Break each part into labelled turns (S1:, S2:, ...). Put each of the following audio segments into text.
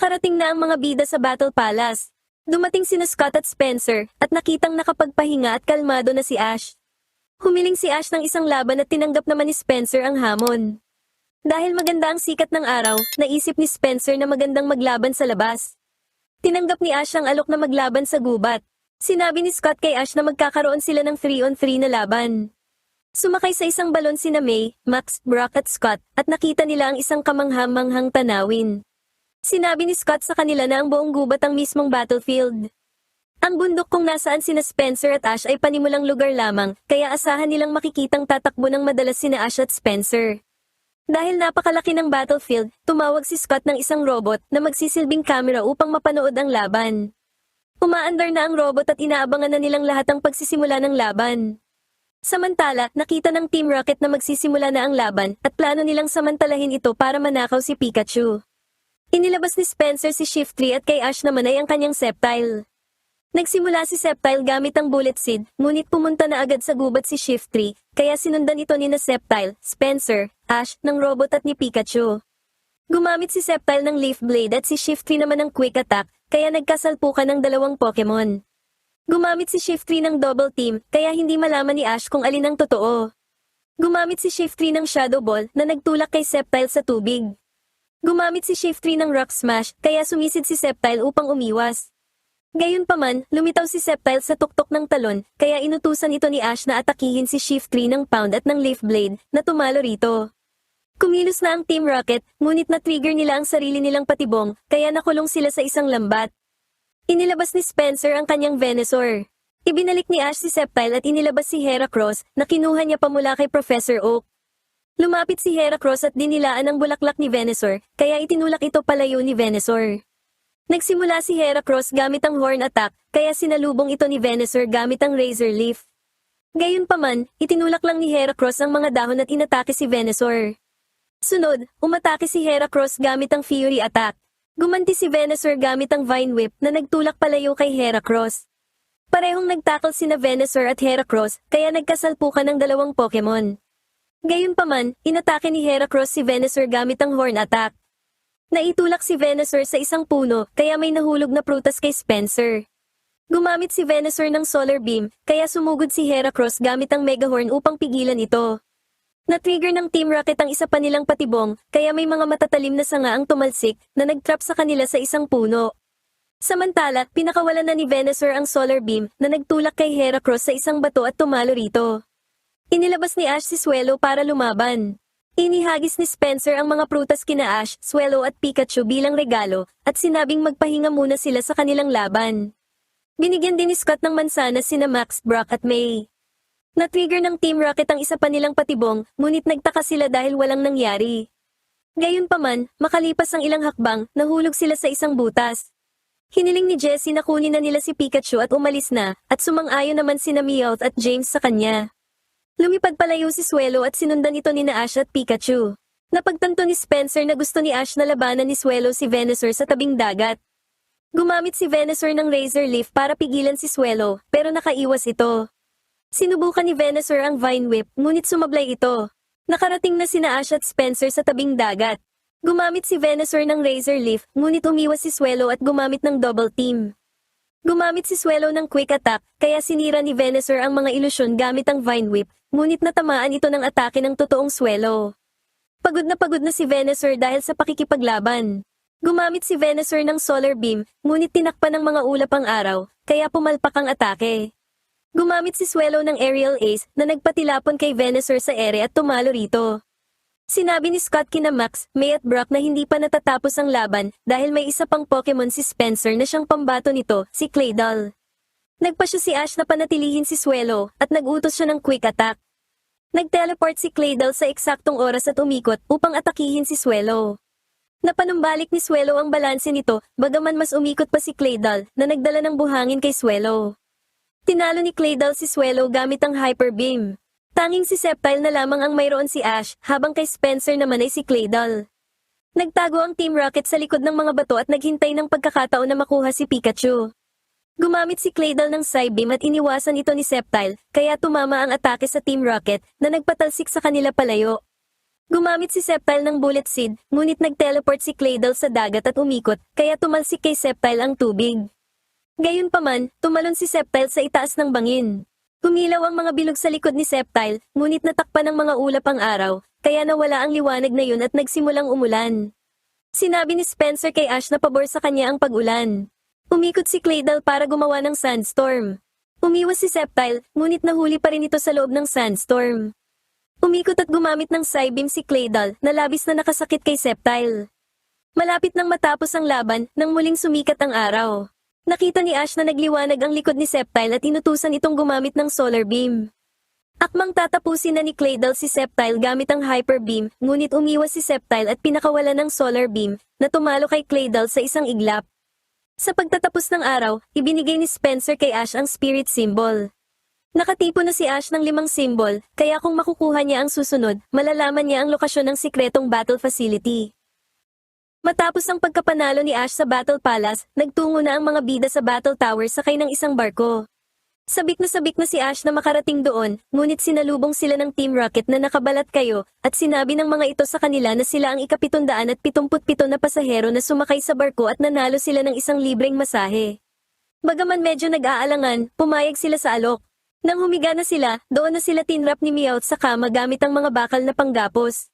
S1: Nakarating na ang mga bida sa Battle Palace. Dumating sina Scott at Spencer, at nakitang nakapagpahinga at kalmado na si Ash. Humiling si Ash ng isang laban at tinanggap naman ni Spencer ang hamon. Dahil maganda ang sikat ng araw, naisip ni Spencer na magandang maglaban sa labas. Tinanggap ni Ash ang alok na maglaban sa gubat. Sinabi ni Scott kay Ash na magkakaroon sila ng 3-on-3 na laban. Sumakay sa isang balon sina May, Max, Brock at Scott, at nakita nila ang isang kamangha-manghang tanawin. Sinabi ni Scott sa kanila na ang buong gubat ang mismong battlefield. Ang bundok kung nasaan sina Spencer at Ash ay panimulang lugar lamang, kaya asahan nilang makikitang tatakbo ng madalas sina Ash at Spencer. Dahil napakalaki ng battlefield, tumawag si Scott ng isang robot na magsisilbing camera upang mapanood ang laban. Umaandar na ang robot at inaabangan na nilang lahat ang pagsisimula ng laban. Samantala, nakita ng Team Rocket na magsisimula na ang laban at plano nilang samantalahin ito para manakaw si Pikachu. Inilabas ni Spencer si Shiftry at kay Ash naman ay ang kanyang Sceptile. Nagsimula si Sceptile gamit ang Bullet Seed, ngunit pumunta na agad sa gubat si Shiftry, kaya sinundan ito ni na Sceptile, Spencer, Ash, ng robot at ni Pikachu. Gumamit si Sceptile ng Leaf Blade at si Shiftry naman ng Quick Attack, kaya nagkasalpukan ng dalawang Pokemon. Gumamit si Shiftry ng Double Team, kaya hindi malaman ni Ash kung alin ang totoo. Gumamit si Shiftry ng Shadow Ball na nagtulak kay Sceptile sa tubig. Gumamit si Shiftry ng Rock Smash, kaya sumisid si Sceptile upang umiwas. Gayunpaman, lumitaw si Sceptile sa tuktok ng talon, kaya inutusan ito ni Ash na atakihin si Shiftry ng Pound at ng Leaf Blade, na tumalo rito. Kumilos na ang Team Rocket, ngunit na-trigger nila ang sarili nilang patibong, kaya nakulong sila sa isang lambat. Inilabas ni Spencer ang kanyang Venusaur. Ibinalik ni Ash si Sceptile at inilabas si Heracross, na kinuha niya pa mula kay Professor Oak. Lumapit si Heracross at dinilaan ang bulaklak ni Venusaur, kaya itinulak ito palayo ni Venusaur. Nagsimula si Heracross gamit ang Horn Attack, kaya sinalubong ito ni Venusaur gamit ang Razor Leaf. Gayunpaman, itinulak lang ni Heracross ang mga dahon at inatake si Venusaur. Sunod, umatake si Heracross gamit ang Fury Attack. Gumanti si Venusaur gamit ang Vine Whip na nagtulak palayo kay Heracross. Parehong nagtackle sina Venusaur at Heracross, kaya nagkasalpukan ng dalawang Pokemon. Gayunpaman, inatake ni Heracross si Venusaur gamit ang Horn Attack. Naitulak si Venusaur sa isang puno, kaya may nahulog na prutas kay Spencer. Gumamit si Venusaur ng Solar Beam, kaya sumugod si Heracross gamit ang Mega Horn upang pigilan ito. Na-trigger ng Team Rocket ang isa pa nilang patibong, kaya may mga matatalim na sanga ang tumalsik na nag-trap sa kanila sa isang puno. Samantala, pinakawalan na ni Venusaur ang Solar Beam na nagtulak kay Heracross sa isang bato at tumalo rito. Inilabas ni Ash si Swellow para lumaban. Inihagis ni Spencer ang mga prutas kina Ash, Swellow at Pikachu bilang regalo, at sinabing magpahinga muna sila sa kanilang laban. Binigyan din ni Scott ng mansanas sina Max, Brock at May. Na-trigger ng Team Rocket ang isa pa nilang patibong, ngunit nagtaka sila dahil walang nangyari. Gayunpaman, makalipas ang ilang hakbang, nahulog sila sa isang butas. Hiniling ni Jessie na kunin na nila si Pikachu at umalis na, at sumang-ayon naman sina Meowth at James sa kanya. Lumipad palayo si Swellow at sinundan ito ni na Ash at Pikachu. Napagtanto ni Spencer na gusto ni Ash na labanan ni Swellow si Venusaur sa tabing dagat. Gumamit si Venusaur ng Razor Leaf para pigilan si Swellow, pero nakaiwas ito. Sinubukan ni Venusaur ang Vine Whip, ngunit sumablay ito. Nakarating na sina Ash at Spencer sa tabing dagat. Gumamit si Venusaur ng Razor Leaf, ngunit umiwas si Swellow at gumamit ng Double Team. Gumamit si Swellow ng Quick Attack, kaya sinira ni Venusaur ang mga ilusyon gamit ang Vine Whip, ngunit natamaan ito ng atake ng totoong Swellow. Pagod na si Venusaur dahil sa pakikipaglaban. Gumamit si Venusaur ng Solar Beam, ngunit tinakpan ng mga ulap ang araw, kaya pumalpak ang atake. Gumamit si Swellow ng Aerial Ace na nagpatilapon kay Venusaur sa ere at tumalo rito. Sinabi ni Scott kina Max, May at Brock na hindi pa natatapos ang laban dahil may isa pang Pokemon si Spencer na siyang pambato nito, si Claydol. Nagpasya si Ash na panatilihin si Swellow at nagutos siya ng Quick Attack. Nag-teleport si Claydol sa eksaktong oras at umikot upang atakihin si Swellow. Napanumbalik ni Swellow ang balanse nito, bagaman mas umikot pa si Claydol na nagdala ng buhangin kay Swellow. Tinalo ni Claydol si Swellow gamit ang Hyper Beam. Tanging si Sceptile na lamang ang mayroon si Ash, habang kay Spencer naman ay si Claydol. Nagtago ang Team Rocket sa likod ng mga bato at naghintay ng pagkakataon na makuha si Pikachu. Gumamit si Claydol ng Psybeam at iniwasan ito ni Sceptile, kaya tumama ang atake sa Team Rocket na nagpatalsik sa kanila palayo. Gumamit si Sceptile ng Bullet Seed, ngunit nag-teleport si Claydol sa dagat at umikot, kaya tumalsik kay Sceptile ang tubig. Gayunpaman, tumalon si Sceptile sa itaas ng bangin. Tumilaw ang mga bilog sa likod ni Sceptile, ngunit natakpan ng mga ulap ang araw, kaya nawala ang liwanag na yun at nagsimulang umulan. Sinabi ni Spencer kay Ash na pabor sa kanya ang pag-ulan. Umikot si Claydol para gumawa ng sandstorm. Umiwas si Sceptile, ngunit nahuli pa rin ito sa loob ng sandstorm. Umikot at gumamit ng Psybeam si Claydol na labis na nakasakit kay Sceptile. Malapit nang matapos ang laban nang muling sumikat ang araw. Nakita ni Ash na nagliwanag ang likod ni Sceptile at inutusan itong gumamit ng Solar Beam. Akmang tatapusin na ni Claydol si Sceptile gamit ang Hyper Beam, ngunit umiwas si Sceptile at pinakawalan ng Solar Beam na tumalo kay Claydol sa isang iglap. Sa pagtatapos ng araw, ibinigay ni Spencer kay Ash ang Spirit Symbol. Nakatipo na si Ash ng 5 symbol, kaya kung makukuha niya ang susunod, malalaman niya ang lokasyon ng sikretong battle facility. Matapos ang pagkapanalo ni Ash sa Battle Palace, nagtungo na ang mga bida sa Battle Tower sakay ng isang barko. Sabik na si Ash na makarating doon, ngunit sinalubong sila ng Team Rocket na nakabalat kayo, at sinabi ng mga ito sa kanila na sila ang ika-777 na pasahero na sumakay sa barko at nanalo sila ng isang libreng masahe. Bagaman medyo nag-aalangan, pumayag sila sa alok. Nang humiga na sila, doon na sila tinrap ni Meowth sa kama gamit ang mga bakal na panggapos.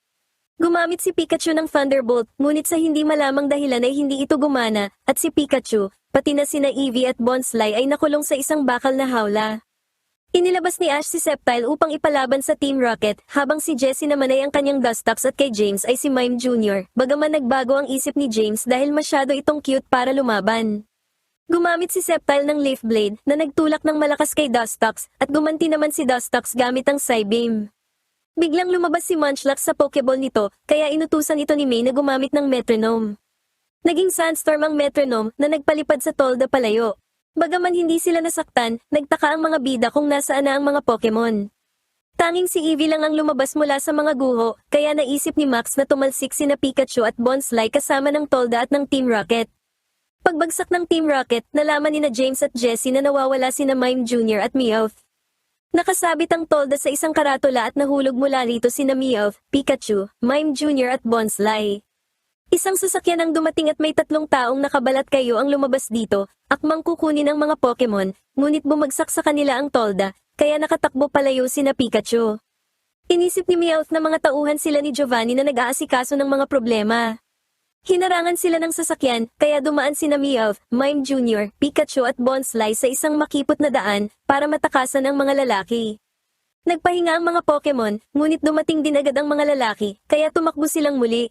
S1: Gumamit si Pikachu ng Thunderbolt, ngunit sa hindi malamang dahilan ay hindi ito gumana, at si Pikachu, pati na sina Eevee at Bonsly ay nakulong sa isang bakal na hawla. Inilabas ni Ash si Sceptile upang ipalaban sa Team Rocket, habang si Jessie naman ay ang kanyang Dustox at kay James ay si Mime Jr., bagaman nagbago ang isip ni James dahil masyado itong cute para lumaban. Gumamit si Sceptile ng Leaf Blade na nagtulak ng malakas kay Dustox at gumanti naman si Dustox gamit ang Psybeam. Biglang lumabas si Munchlax sa Pokeball nito kaya inutusan ito ni May na gumamit ng Metronome. Naging Sandstorm ang Metronome na nagpalipad sa Tolda palayo. Bagaman hindi sila nasaktan, nagtaka ang mga bida kung nasaan na ang mga Pokemon. Tanging si Eevee lang ang lumabas mula sa mga guho kaya naisip ni Max na tumalsik sina Pikachu at Bonsly kasama ng Tolda at ng Team Rocket. Pagbagsak ng Team Rocket, nalaman ni na James at Jessie na nawawala sina Mime Jr. at Meowth. Nakasabit ang Tolda sa isang karatula at nahulog mula rito sina Meowth, Pikachu, Mime Jr. at Bonsly. Isang sasakyan ang dumating at may 3 taong nakabalat kayo ang lumabas dito, akmang kukunin ang mga Pokemon, ngunit bumagsak sa kanila ang Tolda, kaya nakatakbo palayo sina Pikachu. Inisip ni Meowth na mga tauhan sila ni Giovanni na nag-aasikaso ng mga problema. Hinarangan sila ng sasakyan, kaya dumaan sina Meowth, Mime Jr., Pikachu at Bonsly sa isang makipot na daan para matakasan ang mga lalaki. Nagpahinga ang mga Pokemon, ngunit dumating din agad ang mga lalaki, kaya tumakbo silang muli.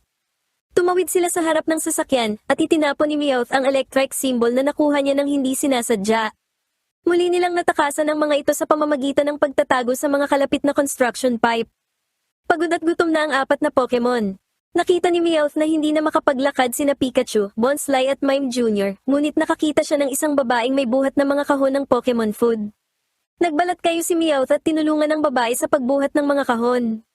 S1: Tumawid sila sa harap ng sasakyan at itinapon ni Meowth ang electric symbol na nakuha niya ng hindi sinasadya. Muli nilang natakasan ang mga ito sa pamamagitan ng pagtatago sa mga kalapit na construction pipe. Pagod at gutom na ang 4 na Pokemon. Nakita ni Meowth na hindi na makapaglakad sina Pikachu, Bonsly at Mime Jr., ngunit nakakita siya ng isang babaeng may buhat na mga kahon ng Pokemon food. Nagbalat kayo si Meowth at tinulungan ng babae sa pagbuhat ng mga kahon.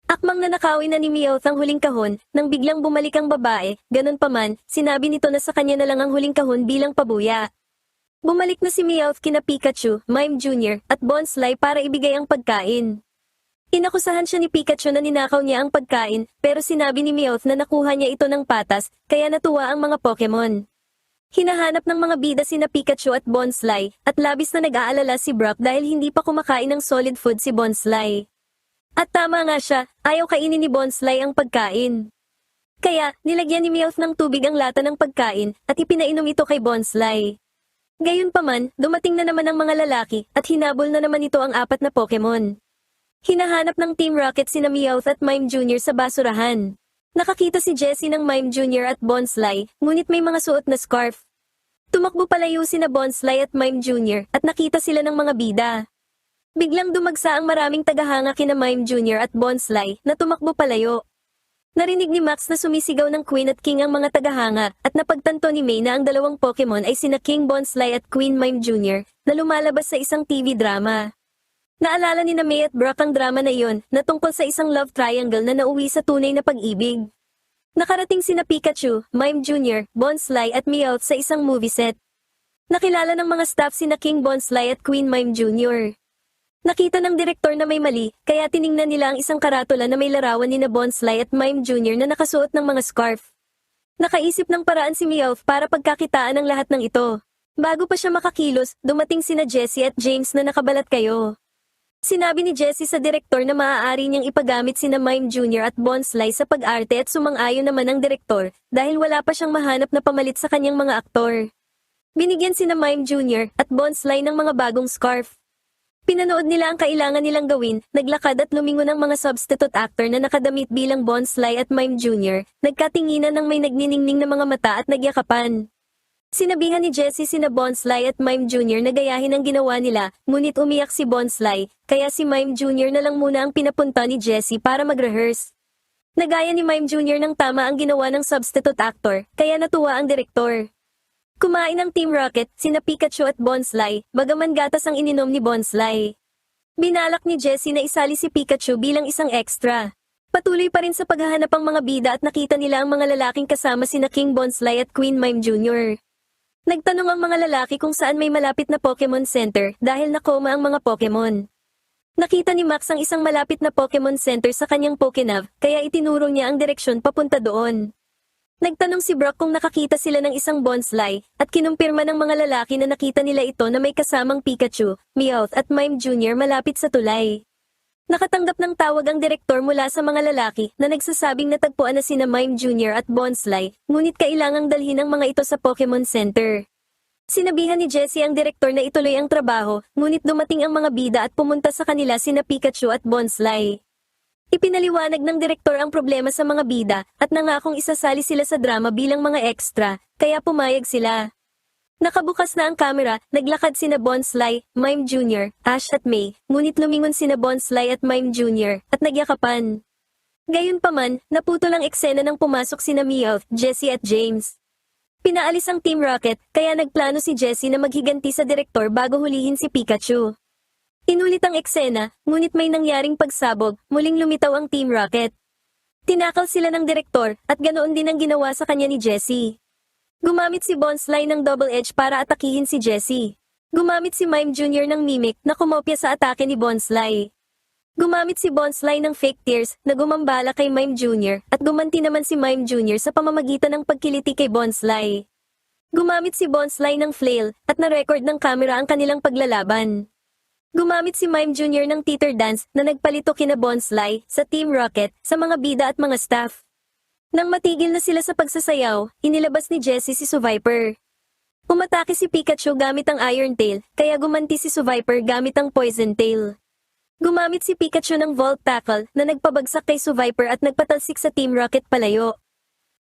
S1: Akmang nanakawin na ni Meowth ang huling kahon, nang biglang bumalik ang babae, ganun pa man, sinabi nito na sa kanya na lang ang huling kahon bilang pabuya. Bumalik na si Meowth kina Pikachu, Mime Jr., at Bonsly para ibigay ang pagkain. Inakusahan siya ni Pikachu na ninakaw niya ang pagkain, pero sinabi ni Meowth na nakuha niya ito ng patas, kaya natuwa ang mga Pokemon. Hinahanap ng mga bida sina Pikachu at Bonsly, at labis na nag-aalala si Brock dahil hindi pa kumakain ng solid food si Bonsly. At tama nga siya, ayaw kainin ni Bonsly ang pagkain. Kaya, nilagyan ni Meowth ng tubig ang lata ng pagkain, at ipinainom ito kay Bonsly. Gayunpaman, dumating na naman ang mga lalaki, at hinabol na naman ito ang 4 na Pokemon. Hinahanap ng Team Rocket sina Meowth at Mime Jr. sa basurahan. Nakakita si Jessie ng Mime Jr. at Bonsly, ngunit may mga suot na scarf. Tumakbo palayo sina Bonsly at Mime Jr. at nakita sila ng mga bida. Biglang dumagsa ang maraming tagahanga kina Mime Jr. at Bonsly na tumakbo palayo. Narinig ni Max na sumisigaw ng Queen at King ang mga tagahanga at napagtanto ni May na ang 2 Pokemon ay sina King Bonsly at Queen Mime Jr. na lumalabas sa isang TV drama. Naalala ni na May at Brock ang drama na iyon na tungkol sa isang love triangle na nauwi sa tunay na pag-ibig. Nakarating sina Pikachu, Mime Jr., Bonsly at Meowth sa isang movie set. Nakilala ng mga staff sina King Bonsly at Queen Mime Jr. Nakita ng direktor na may mali, kaya tiningnan nila ang isang karatula na may larawan ni na Bonsly at Mime Jr. na nakasuot ng mga scarf. Nakaisip ng paraan si Meowth para pagkakitaan ang lahat ng ito. Bago pa siya makakilos, dumating sina Jessie at James na nakabalat kayo. Sinabi ni Jessie sa direktor na maaari niyang ipagamit sina Mime Jr. at Bonsly sa pag-arte at sumang-ayon naman ang direktor dahil wala pa siyang mahanap na pamalit sa kanyang mga aktor. Binigyan sina Mime Jr. at Bonsly ng mga bagong scarf. Pinanood nila ang kailangan nilang gawin, naglakad at lumingon ang mga substitute actor na nakadamit bilang Bonsly at Mime Jr. Nagkatinginan ng may nagniningning na mga mata at nagyakapan. Sinabihan ni Jessie sina Bonsly at Mime Jr. na gayahin ang ginawa nila, ngunit umiyak si Bonsly, kaya si Mime Jr. na lang muna ang pinapunta ni Jessie para mag-rehearse. Nagaya ni Mime Jr. ng tama ang ginawa ng substitute actor, kaya natuwa ang direktor. Kumain ng Team Rocket, sina Pikachu at Bonsly, bagaman gatas ang ininom ni Bonsly. Binalak ni Jessie na isali si Pikachu bilang isang extra. Patuloy pa rin sa paghahanap ang mga bida at nakita nila ang mga lalaking kasama sina King Bonsly at Queen Mime Jr. Nagtanong ang mga lalaki kung saan may malapit na Pokemon Center dahil nakoma ang mga Pokemon. Nakita ni Max ang isang malapit na Pokemon Center sa kanyang Pokénav, kaya itinuro niya ang direksyon papunta doon. Nagtanong si Brock kung nakakita sila ng isang Bonsly, at kinumpirma ng mga lalaki na nakita nila ito na may kasamang Pikachu, Meowth at Mime Jr. malapit sa tulay. Nakatanggap ng tawag ang direktor mula sa mga lalaki na nagsasabing natagpuan na sina Mime Jr. at Bonsly, ngunit kailangang dalhin ang mga ito sa Pokemon Center. Sinabihan ni Jessie ang direktor na ituloy ang trabaho, ngunit dumating ang mga bida at pumunta sa kanila sina Pikachu at Bonsly. Ipinaliwanag ng direktor ang problema sa mga bida at nangakong isasali sila sa drama bilang mga extra, kaya pumayag sila. Nakabukas na ang kamera, naglakad sina Bonsly, Mime Jr., Ash at May, ngunit lumingon sina Bonsly at Mime Jr. at nagyakapan. Gayunpaman, naputol ang eksena nang pumasok sina Meowth, Jessie at James. Pinaalis ang Team Rocket, kaya nagplano si Jessie na maghiganti sa direktor bago hulihin si Pikachu. Inulit ang eksena, ngunit may nangyaring pagsabog, muling lumitaw ang Team Rocket. Tinakal sila ng direktor, at ganoon din ang ginawa sa kanya ni Jessie. Gumamit si Bonsly ng double edge para atakihin si Jessie. Gumamit si Mime Jr. ng mimic na kumopya sa atake ni Bonsly. Gumamit si Bonsly ng fake tears na gumambala kay Mime Jr. at gumanti naman si Mime Jr. sa pamamagitan ng pagkiliti kay Bonsly. Gumamit si Bonsly ng flail at na-record ng kamera ang kanilang paglalaban. Gumamit si Mime Jr. ng theater dance na nagpalito kina Bonsly sa Team Rocket sa mga bida at mga staff. Nang matigil na sila sa pagsasayaw, inilabas ni Jessie si Seviper. Umatake si Pikachu gamit ang Iron Tail, kaya gumanti si Seviper gamit ang Poison Tail. Gumamit si Pikachu ng Volt Tackle na nagpabagsak kay Seviper at nagpatalsik sa Team Rocket palayo.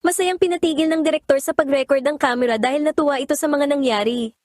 S1: Masayang pinatigil ng direktor sa pag-record ang camera dahil natuwa ito sa mga nangyari.